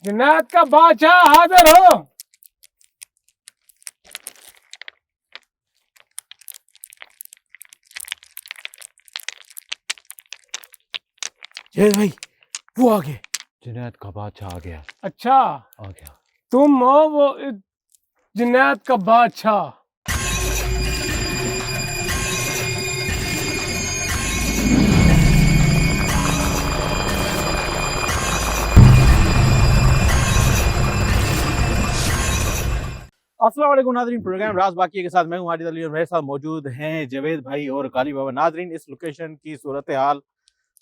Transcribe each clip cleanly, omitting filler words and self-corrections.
जुन्नैद का बादशाह हाजिर हो। ये भाई वो आ गए, जुनैद का बादशाह आ गया। अच्छा आ गया। तुम हो वो जुन्नैद का बादशाह। अस्सलाम वालेकुम नाजरीन, प्रोग्राम राज बाकी के साथ मैं हूं हारिस अली और मेरे साथ मौजूद हैं जवेद भाई और काली बाबा। नाजरीन, इस लोकेशन की सूरत हाल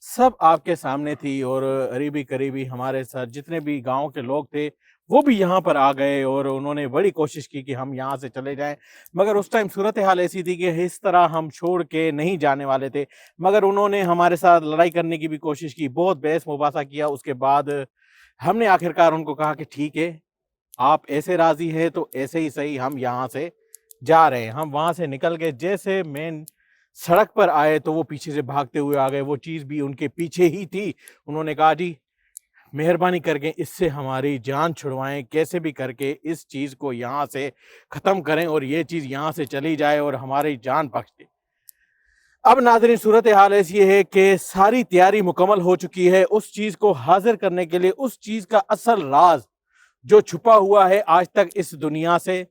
सब आपके सामने थी और करीबी करीबी हमारे साथ जितने भी गांव के लोग थे वो भी यहाँ पर आ गए और उन्होंने बड़ी कोशिश की कि हम यहाँ से चले जाएं, मगर उस टाइम सूरत हाल ऐसी थी कि इस तरह हम छोड़ के नहीं जाने वाले थे। मगर उन्होंने हमारे साथ लड़ाई करने की भी कोशिश की, बहुत बहस मुबासा किया। उसके बाद हमने आखिरकार उनको कहा कि ठीक है, आप ऐसे राजी हैं तो ऐसे ही सही, हम यहाँ से जा रहे हैं। हम वहां से निकल के जैसे मेन सड़क पर आए तो वो पीछे से भागते हुए आ गए, वो चीज़ भी उनके पीछे ही थी। उन्होंने कहा जी मेहरबानी करके इससे हमारी जान छुड़वाएं, कैसे भी करके इस चीज़ को यहाँ से ख़त्म करें और ये चीज़ यहाँ से चली जाए और हमारी जान बख्श दे। अब नाज़रीन, सूरत हाल ऐसी है कि सारी तैयारी मुकम्मल हो चुकी है उस चीज़ को हाजिर करने के लिए। उस चीज़ का असल राज जो छुपा हुआ है आज तक इस दुनिया से,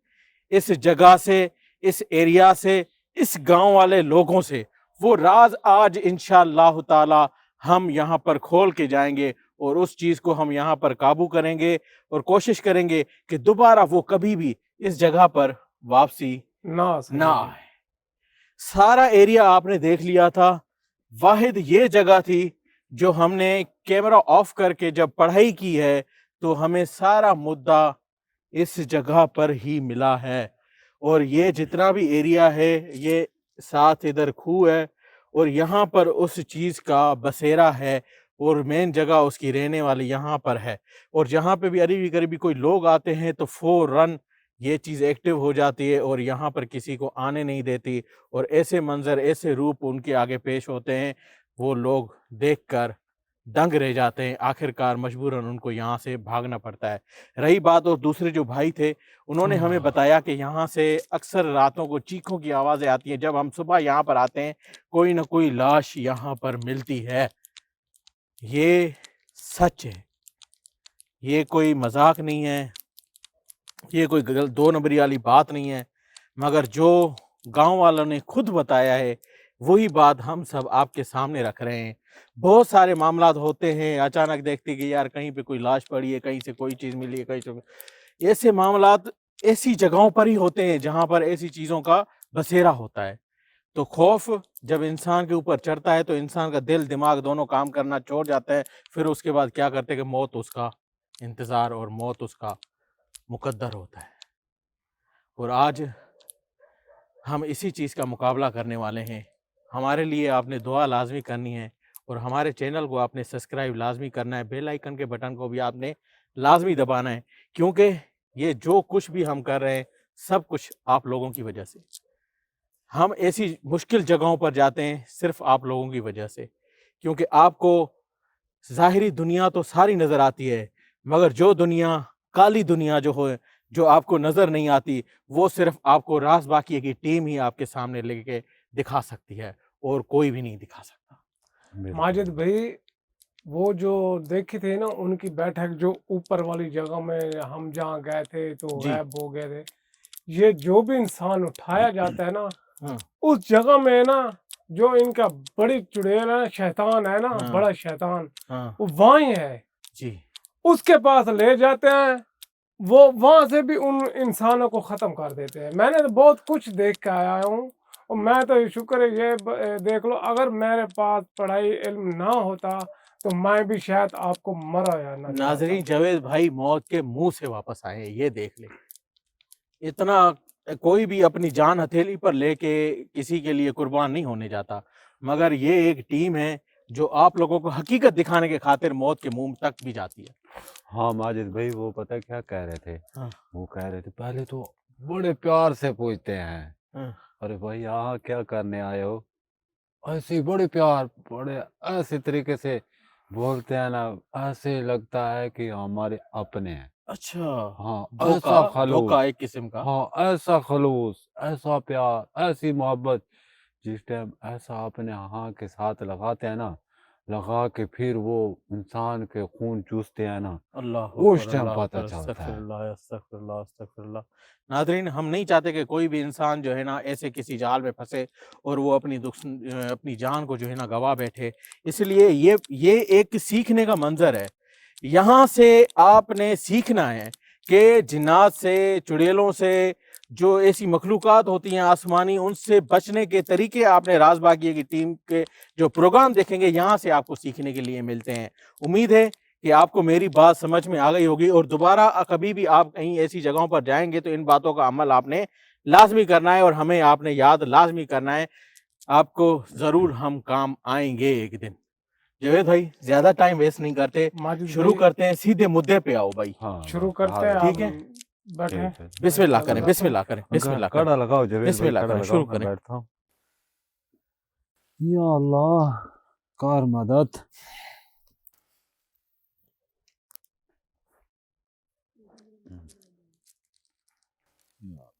इस जगह से, इस एरिया से, इस गांव वाले लोगों से, वो राज आज इंशाअल्लाह ताला हम यहाँ पर खोल के जाएंगे और उस चीज़ को हम यहाँ पर काबू करेंगे और कोशिश करेंगे कि दोबारा वो कभी भी इस जगह पर वापसी ना आए। सारा एरिया आपने देख लिया था, वाहिद ये जगह थी जो हमने कैमरा ऑफ करके जब पढ़ाई की है तो हमें सारा मुद्दा इस जगह पर ही मिला है। और ये जितना भी एरिया है, ये साथ इधर खूह है और यहाँ पर उस चीज़ का बसेरा है और मेन जगह उसकी रहने वाली यहाँ पर है। और जहाँ पे भी करीबी करीबी कोई लोग आते हैं तो फौरन ये चीज़ एक्टिव हो जाती है और यहाँ पर किसी को आने नहीं देती और ऐसे मंजर, ऐसे रूप उनके आगे पेश होते हैं, वो लोग देखकर दंग रह जाते हैं। आखिरकार मजबूरन उनको यहाँ से भागना पड़ता है। रही बात, और दूसरे जो भाई थे उन्होंने हमें बताया कि यहाँ से अक्सर रातों को चीखों की आवाज़ें आती हैं। जब हम सुबह यहाँ पर आते हैं कोई ना कोई लाश यहाँ पर मिलती है। ये सच है, ये कोई मजाक नहीं है, ये कोई दो नंबरी वाली बात नहीं है, मगर जो गांव वालों ने खुद बताया है वही बात हम सब आपके सामने रख रहे हैं। बहुत सारे मामलात होते हैं, अचानक देखते कि यार कहीं पे कोई लाश पड़ी है, कहीं से कोई चीज़ मिली है, कहीं से ऐसे मामलात ऐसी जगहों पर ही होते हैं जहां पर ऐसी चीज़ों का बसेरा होता है। तो खौफ जब इंसान के ऊपर चढ़ता है तो इंसान का दिल दिमाग दोनों काम करना छोड़ जाता है। फिर उसके बाद क्या करते हैं कि मौत उसका इंतज़ार और मौत उसका मुकद्दर होता है। और आज हम इसी चीज़ का मुकाबला करने वाले हैं। हमारे लिए आपने दुआ लाजमी करनी है और हमारे चैनल को आपने सब्सक्राइब लाजमी करना है, बेल आइकन के बटन को भी आपने लाजमी दबाना है, क्योंकि ये जो कुछ भी हम कर रहे हैं सब कुछ आप लोगों की वजह से। हम ऐसी मुश्किल जगहों पर जाते हैं सिर्फ आप लोगों की वजह से, क्योंकि आपको ज़ाहिरी दुनिया तो सारी नज़र आती है, मगर जो दुनिया, काली दुनिया जो हो, जो आपको नज़र नहीं आती, वो सिर्फ आपको राज बाकी की टीम ही आपके सामने लेके दिखा सकती है और कोई भी नहीं दिखा सकता। माजिद भाई वो जो देखे थे ना उनकी बैठक जो ऊपर वाली जगह में हम जहाँ गए थे तो जी। गैब हो गए थे। ये जो भी इंसान उठाया जाता है ना हाँ, उस जगह में ना जो इनका बड़ी चुड़ैल है ना, शैतान है ना, हाँ, बड़ा शैतान हाँ, वो वहीं है, जी, उसके पास ले जाते हैं। वो वहां से भी उन इंसानों को खत्म कर देते हैं। मैंने तो बहुत कुछ देख के आया हूँ और मैं तो शुक्र है ये देख लो, अगर मेरे पास पढ़ाई इल्म ना होता तो मैं भी शायद आपको मरा या ना जानता। नाजरीन, जावेद भाई मौत के मुंह से वापस आए हैं, ये देख ले। इतना कोई भी अपनी जान हथेली पर लेके किसी के लिए कुर्बान नहीं होने जाता, मगर ये एक टीम है जो आप लोगों को हकीकत दिखाने के खातिर मौत के मुंह तक भी जाती है। हाँ माजिद भाई, वो पता क्या कह रहे थे? हाँ, वो कह रहे थे पहले तो बड़े प्यार से पूछते हैं, हाँ, अरे भाई यहाँ क्या करने आए हो? ऐसे ही बड़े प्यार, बड़े ऐसे तरीके से बोलते हैं ना, ऐसे लगता है कि हमारे अपने हैं। अच्छा, हाँ, धोखा ऐसा खलूस। धोखा एक किस्म का। हाँ, ऐसा खलूस, ऐसा प्यार, ऐसी मोहब्बत। जिस टाइम ऐसा अपने हाँ के साथ लगाते हैं ना, लगा के फिर वो इंसान के खून चूसते हैं ना, उस टाइम अल्लाह पता अकबर, चलता है। अस्तगफिरुल्लाह अस्तगफिरुल्लाह अस्तगफिरुल्लाह। नाज़रीन, हम नहीं चाहते कि कोई भी इंसान जो है ना ऐसे किसी जाल में फंसे और वो अपनी जान को जो है ना गवा बैठे। इसलिए ये एक सीखने का मंजर है। यहाँ से आपने सीखना है कि जिन्नात से, चुड़ैलों से, जो ऐसी मखलूक़ात होती हैं आसमानी, उनसे बचने के तरीके आपने राज़ बाक़िये की टीम के जो प्रोग्राम देखेंगे, यहाँ से आपको सीखने के लिए मिलते हैं। उम्मीद है कि आपको मेरी बात समझ में आ गई होगी और दोबारा कभी भी आप कहीं ऐसी जगहों पर जाएँगे तो इन बातों का अमल आपने लाज़मी करना है और हमें आपने याद लाज़मी करना है। आपको ज़रूर हम काम आएँगे एक दिन। जावेद भाई, ज़्यादा टाइम वेस्ट नहीं करते, माजिद शुरू भाई करते हैं, सीधे मुद्दे पे आओ भाई। हाँ, शुरू बस करते हैं, हाँ, आप ठीक है? बैठे, ठीक है। मैं बिस्मिल्लाह चाय करें, बनाता हूँ। बिस्मिल्लाह करें, बिस्मिल्लाह करें, कड़ा लगाओ जवेद भाई, बिस्मिल्लाह कड़ा करें, लगाओ, शुरू मैं करें। बैठता हूँ। या अल्लाह, कर मदद। या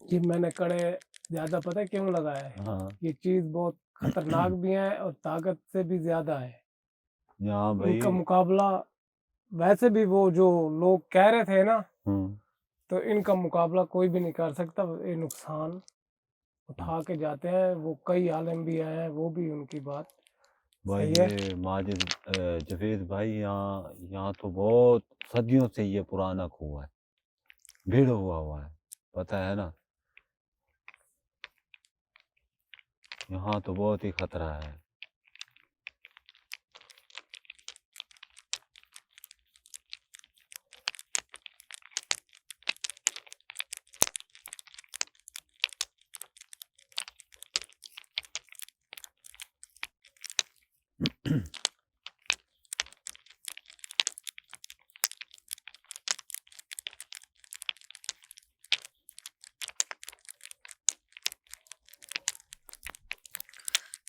ये मैंने कड़े ज़्यादा पता है क्यों लगाया है? हाँ, ये चीज़ बहुत खतरनाक भी है और ताकत से भी ज़्यादा है। यहाँ भाई। इनका मुकाबला वैसे भी वो जो लोग कह रहे थे ना, हम्म, तो इनका मुकाबला कोई भी नहीं कर सकता। ये नुकसान उठा के जाते हैं, वो कई आलम भी आए हैं, वो भी उनकी बात भाई सही है। ये माजिद जवेद भाई, यहाँ तो बहुत सदियों से ये पुराना कुआं है, भीड़ हुआ है, पता है ना। यहाँ तो बहुत ही खतरा है।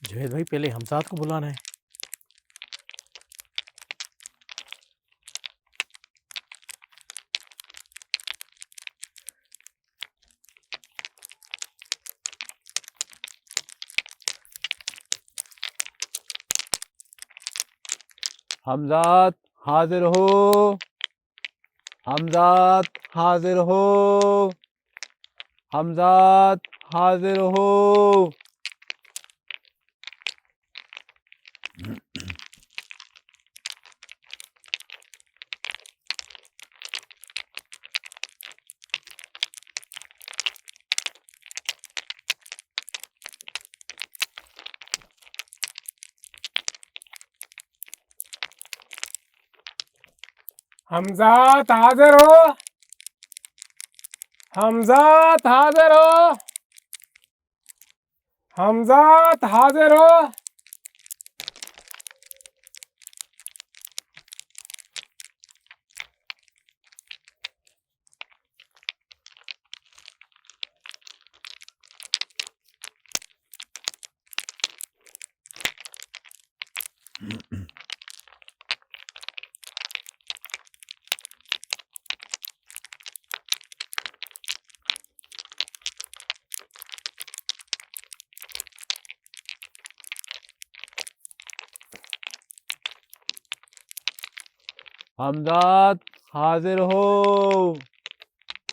जावेद भाई, पहले हमसाद को बुलाना है। हमजाद हाजिर हो, हमजाद हाजिर हो, हमजाद हाजिर हो। हमजात हाजिर हो, हमजात हाजिर हो, हमजात हाजिर हो। हमजाद हाजिर हो,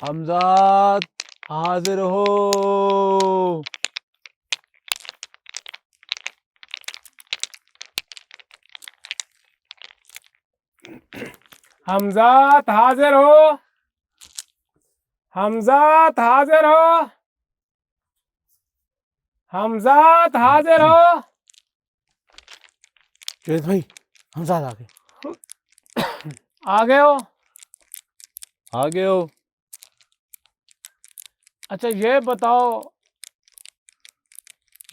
हमजाद हाजिर हो। हमजात हाजिर हो, हमजात हाजिर हो, हमजात हाजिर हो। जावेद भाई हमजाद आ गए। आ गए हो? आगे हो। अच्छा ये बताओ,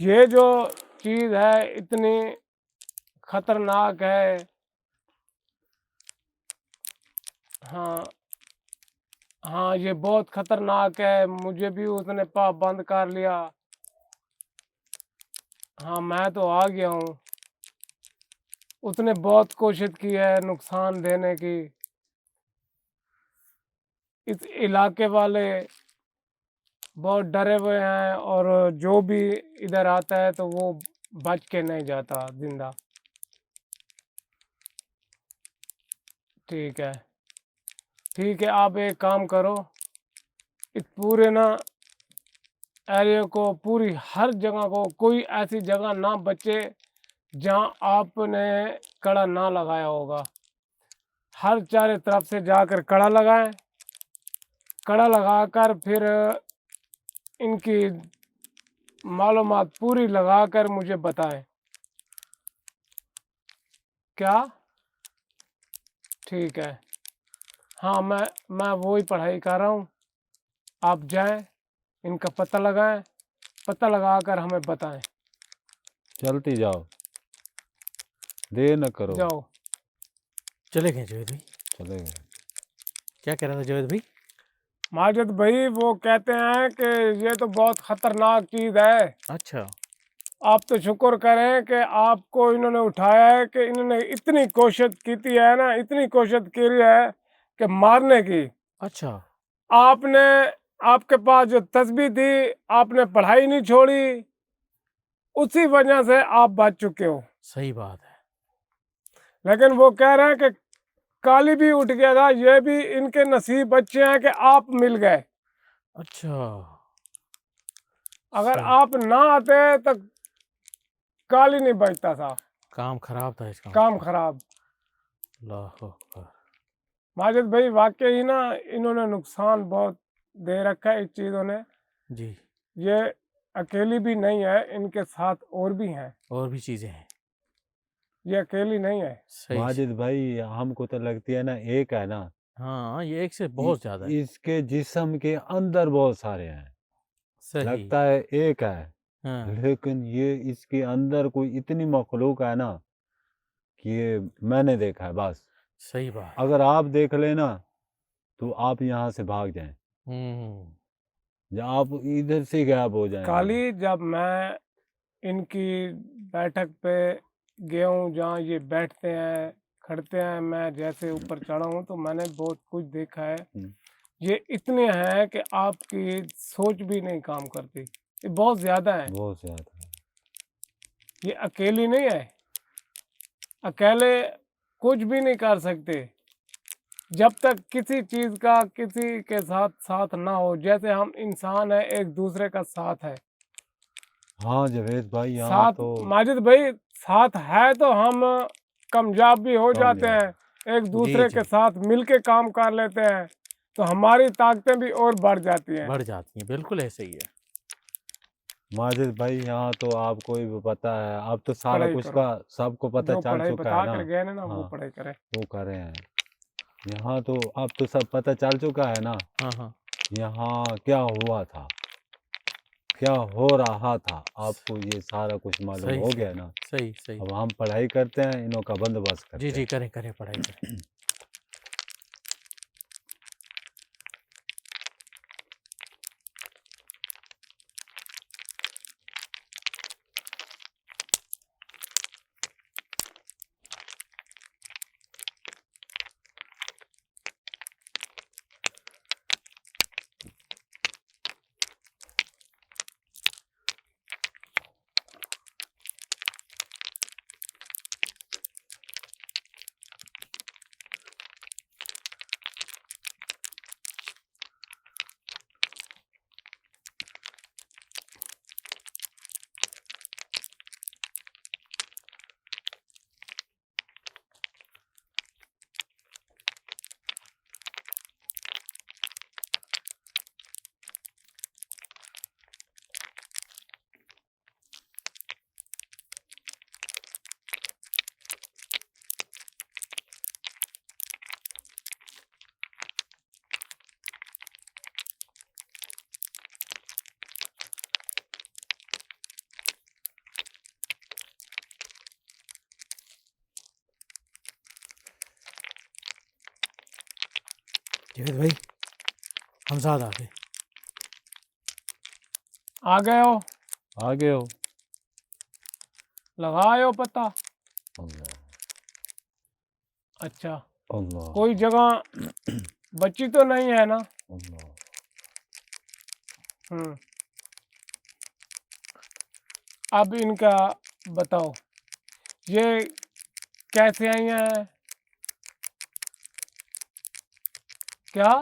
ये जो चीज है इतनी खतरनाक है। हाँ हाँ, ये बहुत खतरनाक है, मुझे भी उसने बंद कर लिया। हाँ मैं तो आ गया हूँ। उसने बहुत कोशिश की है नुकसान देने की। इस इलाके वाले बहुत डरे हुए हैं, और जो भी इधर आता है तो वो बच के नहीं जाता जिंदा। ठीक है, ठीक है, आप एक काम करो, इस पूरे ना एरिया को, पूरी हर जगह को, कोई ऐसी जगह ना बचे जहां आपने कड़ा ना लगाया होगा। हर चारों तरफ से जाकर कड़ा लगाएं। कड़ा लगाकर फिर इनकी मालूमात पूरी लगाकर मुझे बताएं। क्या? ठीक है। हाँ मैं वही पढ़ाई कर रहा हूँ। आप जाएं, इनका पता लगाएं, पता लगाकर हमें बताएं। चलती जाओ, देर न करो। जाओ। चले गए जावेद भाई। चले गए। क्या कह रहा था जावेद भाई? माजिद भाई वो कहते हैं कि ये तो बहुत खतरनाक चीज़ है। अच्छा। आप तो शुक्र करें कि आपको इन्होंने उठाया है, कि इन्होंने इतनी कोशिश की थी है ना, इतनी कोशिश करी है कि मारने की। अच्छा। आपने, आपके पास जो तस्बीह थी, आपने पढ़ाई नहीं छोड़ी, उसी वजह से आप बच चुके हो। सही बात है। लेकिन वो कह रहे हैं कि काली भी उठ गया था, ये भी इनके नसीब अच्छे हैं कि आप मिल गए। अच्छा। अगर सही। आप ना आते तो काली नहीं बचता था। काम खराब था इसका काम मतलब। खराब। अल्लाह अकबर। माजिद भाई वाकई ही ना, इन्होंने नुकसान बहुत दे रखा है इस चीज़ों ने। जी। ये अकेली भी नहीं है, इनके साथ और भी हैं। और भी चीजें हैं। ये अकेली नहीं है। सही। माजिद भाई हमको तो लगती है ना, एक है ना, हाँ ये एक से बहुत ज्यादा है। इसके जिस्म के अंदर बहुत सारे हैं। सही। लगता है एक है, हाँ। लेकिन ये इसके अंदर कोई इतनी मखलूक है ना कि ये मैंने देखा है बस। सही बात। अगर आप देख लेना तो आप यहाँ से भाग जाएं, या आप इधर से गायब हो जाएंगे। काली, जब मैं इनकी बैठक पे गया हूँ, जहाँ ये बैठते हैं खड़ते हैं, मैं जैसे ऊपर चढ़ा हूँ तो मैंने बहुत कुछ देखा है। हम्म, ये इतने हैं कि आपकी सोच भी नहीं काम करती, ये बहुत ज़्यादा है। बहुत ज्यादा है। ये अकेली नहीं है, अकेले कुछ भी नहीं कर सकते जब तक किसी चीज़ का किसी के साथ साथ ना हो। जैसे हम इंसान है, एक दूसरे का साथ है। हाँ जावेद भाई, यहाँ साथ तो माजिद भाई, साथ है तो हम कामयाब भी हो जाते कामयाब। हैं, एक जी दूसरे जी। के साथ मिलके काम कर लेते हैं, तो हमारी ताकतें भी और बढ़ जाती हैं। बढ़ जाती हैं, बिल्कुल ऐसे ही है। माजिद भाई यहाँ तो आपको भी पता है, अब तो सारा पढ़ाई कुछ करो, का सबको पता जो चल पढ़ाई चुका है बता ना। कर गए ना वो हाँ, पढ़ाई करें। वो कर रहे हैं। यहाँ तो अब तो सब पता चल चुका है ना, हाँ हाँ। यहाँ क्या हुआ था, क्या हो रहा था, आपको ये सारा कुछ मालूम सही हो सही। गया ना। सही सही। अब हम पढ़ाई करते हैं, इनों का बंदोबस्त जी करते जी, हैं। करें करें, पढ़ाई करें। जावेद भाई हमजाद आ गए। आ गए हो? आगे हो। लगाए हो पता? अल्लाह अच्छा, अल्लाह कोई जगह बची तो नहीं है ना? अल्लाह। हम्म। अब इनका बताओ, ये कैसे आई हैं? क्या?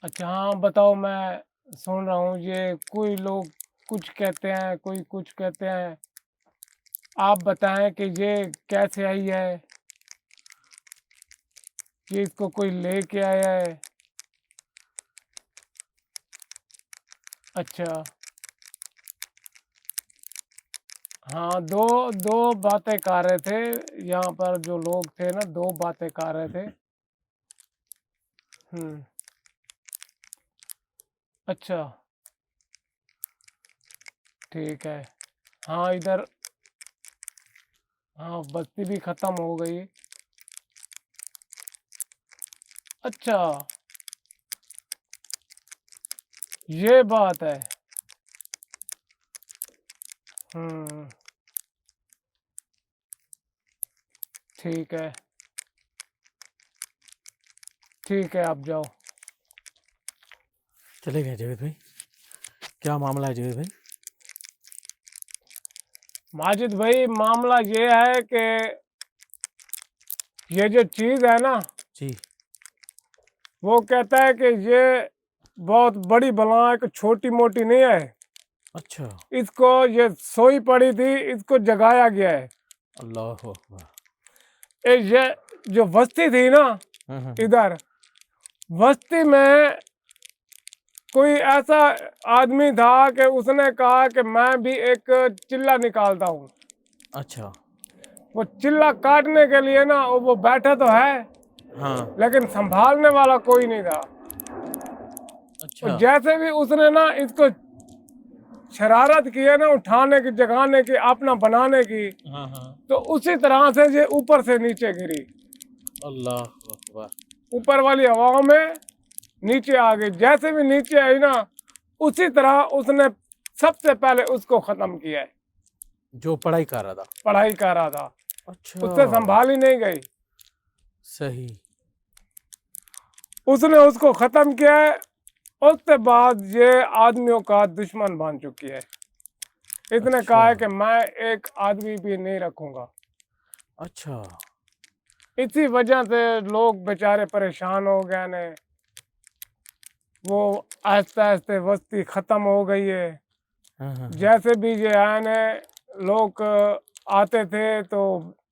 अच्छा हाँ बताओ, मैं सुन रहा हूँ। ये कोई लोग कुछ कहते हैं, कोई कुछ कहते हैं। आप बताएं कि ये कैसे आई है, कि इसको कोई लेके आया है? अच्छा हाँ, दो दो बातें कर रहे थे यहाँ पर जो लोग थे ना, दो बातें कर रहे थे। अच्छा ठीक है। हाँ इधर, हाँ बस्ती भी ख़त्म हो गई। अच्छा ये बात है। हम्म। ठीक है, ठीक है, आप जाओ। चले गए जावेद भाई, क्या मामला है जावेद भाई? माजिद भाई, मामला ये है कि ये जो चीज़ है ना, जी। वो कहता है कि ये बहुत बड़ी बला है, कि छोटी मोटी नहीं है। अच्छा। इसको, ये सोई पड़ी थी, इसको जगाया गया है। अल्लाह अकबर। ये जो बस्ती थी ना, इधर बस्ती में कोई ऐसा आदमी था कि उसने कहा कि मैं भी एक चिल्ला निकालता हूँ। अच्छा। वो चिल्ला काटने के लिए ना, वो बैठा तो है हाँ। लेकिन संभालने वाला कोई नहीं था। अच्छा। और जैसे भी उसने ना इसको शरारत की है ना, उठाने की, जगाने की, अपना बनाने की, हाँ हाँ। तो उसी तरह से ये ऊपर से नीचे गिरी। अल्लाह अकबर। ऊपर वाली हवाओं में नीचे आ गई। जैसे भी नीचे आई ना, उसी तरह उसने सबसे पहले उसको खत्म किया है। जो पढ़ाई कर रहा था। पढ़ाई कर रहा था, अच्छा। उससे संभाली नहीं गई, सही। उसने उसको खत्म किया है। उसके बाद ये आदमियों का दुश्मन बन चुकी है। इसने कहा है कि मैं एक आदमी भी नहीं रखूंगा। अच्छा। इसी वजह से लोग बेचारे परेशान हो गए ने। वो आहिस्ते आहिस्ते बस्ती खत्म हो गई है। हाँ हाँ। जैसे भी ये आए ने, लोग आते थे तो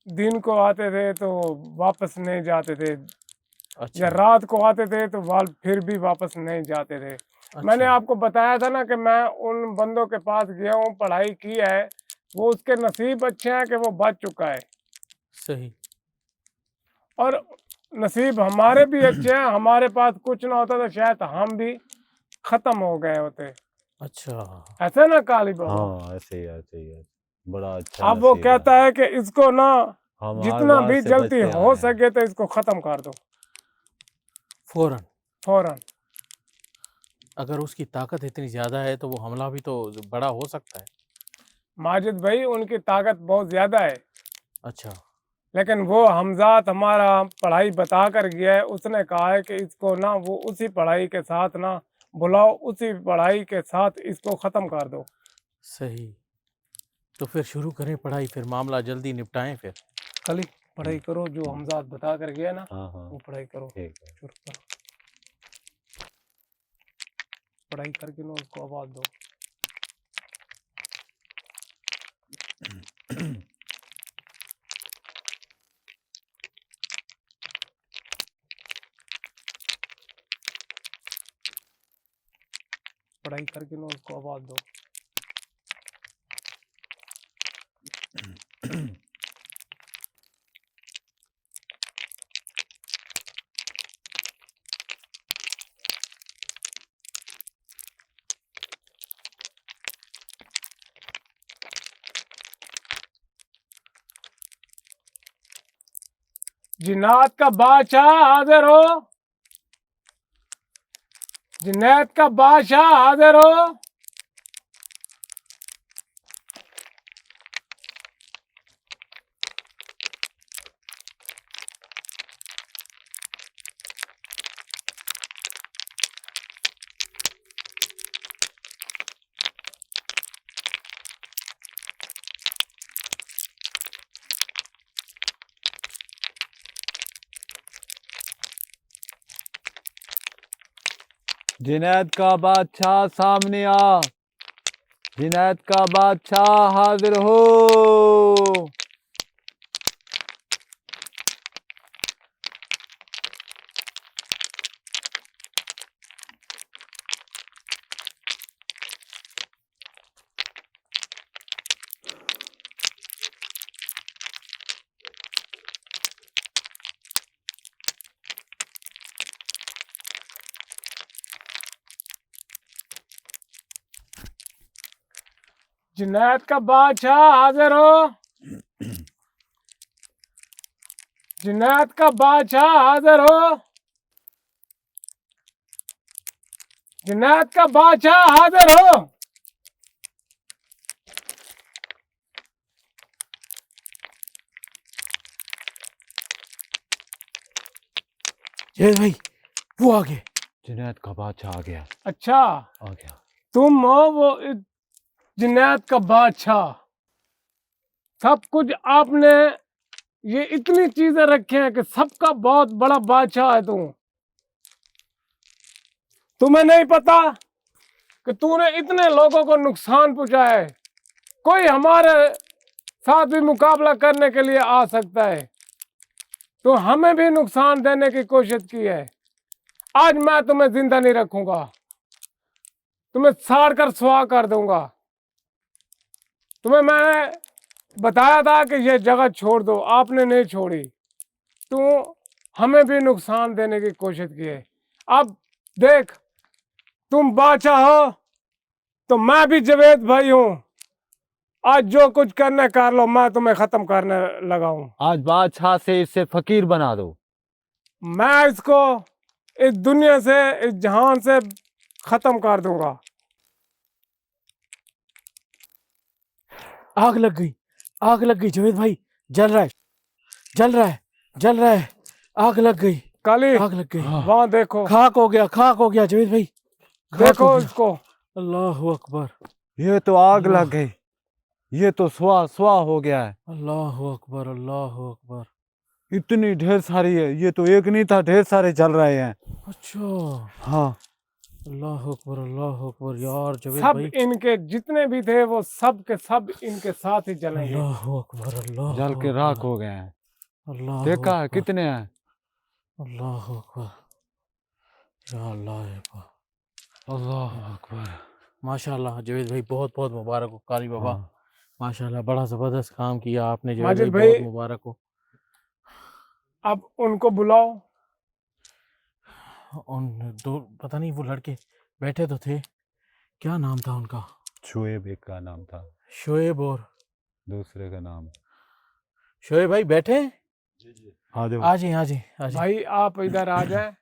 दिन को आते थे तो वापस नहीं जाते थे, या अच्छा। रात को आते थे तो फिर भी वापस नहीं जाते थे। मैंने अच्छा। आपको बताया था ना कि मैं उन बंदों के पास गया हूँ, पढ़ाई की है। वो उसके नसीब अच्छे हैं कि वो बच चुका है, सही। और नसीब हमारे भी अच्छे हैं। हमारे पास कुछ ना होता तो शायद हम भी खत्म हो गए होते। अच्छा। ऐसे ना काली बाबा। हाँ ऐसे ही है। बड़ा अच्छा अब वो नसीब कहता है कि इसको ना हम हर जितना बार भी से जल्दी बचते आ हो रहे हैं। सके तो इसको खत्म कर दो फौरन। फौरन। अगर उसकी ताकत इतनी ज्यादा है तो वो हमला भी तो बड़ा हो सकता है। माजिद भाई, उनकी ताकत बहुत ज्यादा है, अच्छा। लेकिन वो हमजात हमारा पढ़ाई बता कर गया है। उसने कहा है कि इसको ना वो उसी पढ़ाई के साथ ना बुलाओ, उसी पढ़ाई के साथ इसको ख़त्म कर दो। सही। तो फिर शुरू करें पढ़ाई, फिर मामला जल्दी निपटाएं फिर। खाली पढ़ाई करो, जो हमजात बता कर गया ना, हाँ हाँ वो पढ़ाई करो। ठीक है। शुरू करो, पढ़ाई करके ना उसको आवाज़ दो। पढ़ाई करके ना उसको आवाज़ दो। जिन्नात का बादशाह हाजिर हो, जिन्नात का बादशाह हाजिर हो। जुनैद का बादशाह सामने आ, जुनैद का बादशाह हाजिर हो। जुनैद का बादशाह हाजिर हो, जुनैद का बादशाह हाजिर हो, जुनैद का बादशाह हाजिर हो। जवेद भाई वो आ गए। जुनैद का बादशाह आ गया, अच्छा, आ गया। तुम हो वो जुनैद का बादशाह। सब कुछ आपने ये इतनी चीजें रखी हैं कि सबका बहुत बड़ा बादशाह है तुम। तुम्हें नहीं पता कि तूने इतने लोगों को नुकसान पहुंचाया है। कोई हमारे साथ भी मुकाबला करने के लिए आ सकता है, तो हमें भी नुकसान देने की कोशिश की है। आज मैं तुम्हें जिंदा नहीं रखूंगा, तुम्हें साड़ कर सुहा कर दूंगा। तुम्हें मैंने बताया था कि ये जगह छोड़ दो, आपने नहीं छोड़ी। तो हमें भी नुकसान देने की कोशिश की है। अब देख, तुम बादशाह हो तो मैं भी जवेद भाई हूं। आज जो कुछ करने कर लो, मैं तुम्हें खत्म करने लगा हूं। आज बादशाह से इसे फकीर बना दो। मैं इसको इस दुनिया से, इस जहान से खत्म कर दूंगा। आग लग गई, आग लग गई जवेद भाई, जल रहा है, जल रहा है, जल रहा है, आग लग गई, काली, आग लग गई। हाँ। वहां देखो, खाक हो गया, खाक हो गया जवेद भाई, खाक देखो हो गया। इसको। अल्लाह अकबर, ये तो आग अल्लाह। लग गई, ये तो सुहा सुहा हो गया है। अल्लाह अकबर, अल्लाह अकबर। इतनी ढेर सारी है, ये तो एक नहीं था, ढेर सारे जल रहे हैं। अच्छा, हाँ, अल्लाह अकबर, अल्लाह अकबर। यार जवेद सब भाई, इनके जितने भी थे वो सब के सब इनके साथ ही जलेंगे। अल्लाह अकबर, अल्लाह जल के अकबर, राख हो गए हैं। अल्लाह देखा है अकबर, कितने हैं? अल्लाह अकबर, या अल्लाह अकबर। अल्लाह अकबर। माशाल्लाह जवेद भाई, बहुत बहुत मुबारक हो कारी बाबा। हाँ। माशाल्लाह, बड़ा ज़बरदस्त काम किया आपने जवेद माजिद भाई, बहुत भाई, मुबारक हो। अब उनको बुलाओ। उन दो, पता नहीं वो लड़के बैठे तो थे, क्या नाम था उनका? शुएब एक का नाम था, शोएब और दूसरे का नाम। शोएब भाई बैठे हैं? हाँ देखो। आ जाए, आ जाए, आ जाए, भाई आप इधर आ जाए।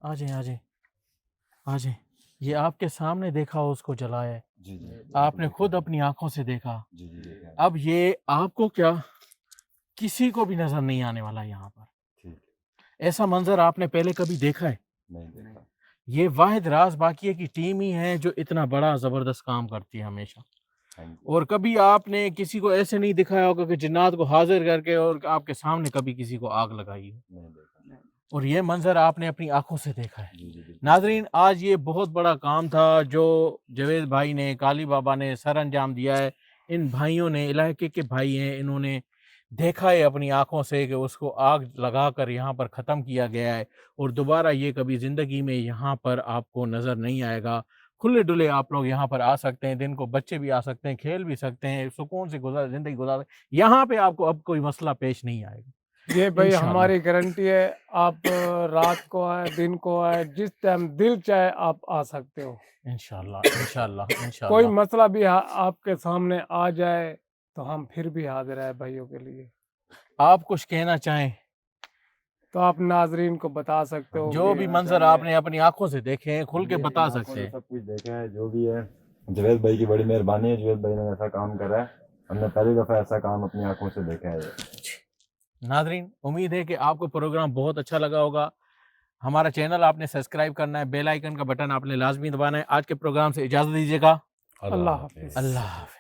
आ जाए, आ जाए, आ जाए। ये आपके सामने देखा उसको जलाया है, जी जी। आपने खुद अपनी आंखों से देखा। जी जी। अब ये आपको क्या, किसी को भी नजर नहीं आने वाला यहाँ पर। ठीक, ऐसा मंजर आपने पहले कभी देखा है? नहीं देखा। ये वाहिद राज बाकिया की टीम ही है जो इतना बड़ा जबरदस्त काम करती है हमेशा। और कभी आपने किसी को ऐसे नहीं दिखाया होगा कि जिन्नात को हाजिर करके और आपके सामने कभी किसी को आग लगाई हो। और ये मंजर आपने अपनी आंखों से देखा है। नाजरीन, आज ये बहुत बड़ा काम था जो जवेद भाई ने, काली बाबा ने सर अंजाम दिया है। इन भाइयों ने, इलाके के भाई हैं, इन्होंने देखा है अपनी आंखों से कि उसको आग लगाकर यहाँ पर ख़त्म किया गया है। और दोबारा ये कभी ज़िंदगी में यहाँ पर आपको नज़र नहीं आएगा। खुले डुले आप लोग यहाँ पर आ सकते हैं, दिन को बच्चे भी आ सकते हैं, खेल भी सकते हैं, सुकून से ज़िंदगी गुजार। यहाँ पे आपको अब कोई मसला पेश नहीं आएगा। ये भाई इंशाल्लाह। हमारी गारंटी है। आप रात को आए, दिन को आए, जिस टाइम दिल चाहे आप आ सकते हो। इंशाल्लाह, इंशाल्लाह, कोई इंशाल्लाह। मसला भी आपके सामने आ जाए तो हम फिर भी हाजिर है भाइयों के लिए। आप कुछ कहना चाहें? तो आप नाजरीन को बता सकते हो जो कि भी मंजर आपने अपनी आंखों से देखे हैं खुल के बता सकते हैं। सब कुछ देखा है जो भी है, जवेद भाई की बड़ी मेहरबानी है। जवेद भाई ने ऐसा काम करा है, हमने पहली दफा ऐसा काम अपनी आंखों से देखा है। नाजरीन उम्मीद है कि आपको प्रोग्राम बहुत अच्छा लगा होगा। हमारा चैनल आपने सब्सक्राइब करना है, बेल आइकन का बटन आपने लाजमी दबाना है। आज के प्रोग्राम से इजाजत दीजिएगा। अल्लाह हाफिज। अल्लाह हाफिज।